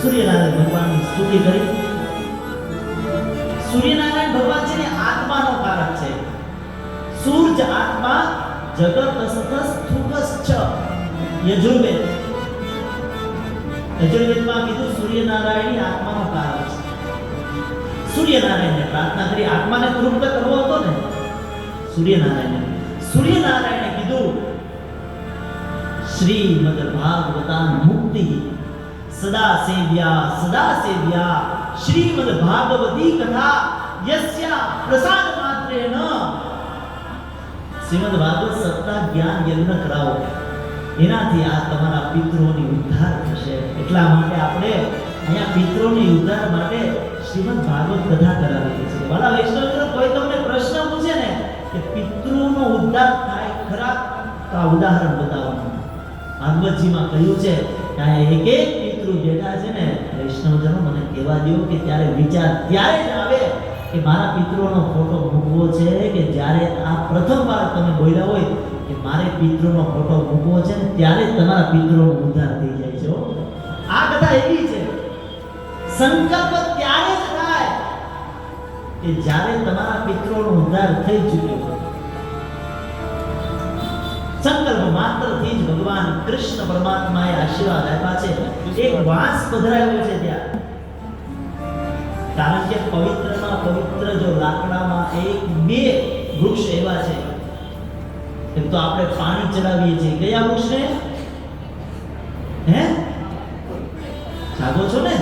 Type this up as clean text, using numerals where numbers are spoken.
સૂર્યનારાયણ ભગવાનની સ્તુતિ કરી. સૂર્યનારાયણ ભગવાન છે ને આત્માનો કારક છે. સૂર્જ આત્મા જગત અસ્તસ થુકશ્ચ. યજુર્વેદ યજુર્વેદમાં કીધું સૂર્યનારાયણ આત્માનો કારક છે. સૂર્યનારાયણને પ્રાર્થના કરી, આત્માને તૃપ્ત કરવો હતો ને સૂર્યનારાયણે કીધું શ્રીમદ ભાગવતા મુક્તિ સદા સેવ્યા શ્રીમદ ભાગવતી કથા યસ્યા પ્રસાદ માત્રેન. શ્રીમદ ભાગવત સત્તા જ્ઞાન યજ્ઞ કરાવો, એનાથી આ તમારા પિતૃઓની ઉદ્ધાર થશે. એટલા માટે આપણે અહીંયા પિતૃઓની ઉદ્ધાર માટે શ્રીમદ ભાગવત કથા કરાવી છે. વાલા વૈષ્ણવ, કોઈ તમને પ્રશ્ન પૂછે ને કે પિતૃનો ઉદ્ધાર થાય ખરા, તો આ ઉદાહરણ બતાવવાનું. ભાગવતજીમાં કહ્યું છે કે આ એક એક પિતૃ બેઠા છે ને, વૈષ્ણવજનો મને કહેવા દો કે ત્યારે વિચાર ત્યારે જ આવે કે મારા પિતૃનો ફોટો મૂકવો છે, કે જ્યારે આ પ્રથમવાર તમે બોલ્યા હોય કે મારે પિતૃનો ફોટો મૂકવો છે ને, ત્યારે તમારા પિતૃનો ઉદ્ધાર થઈ જાય છે. આ કથા એવી છે, સંકલ્પ ત્યારે જ થાય કે જ્યારે તમારા પિતૃનો ઉદ્ધાર થઈ ચૂક્યો હોય. સંકલ્પ માત્રથી જ ભગવાન કૃષ્ણ પરમાત્માએ આશીર્વાદ આપ્યા છે. એક વાંસ પધરાવ્યો છે ત્યાં, કારણ કે પવિત્રમાં પવિત્ર જો લાકડામાં એક બે વૃક્ષ એવા છે. એક તો આપણે પાણી ચડાવીએ છીએ, કયા વૃક્ષને? હે, જાગો છો ને?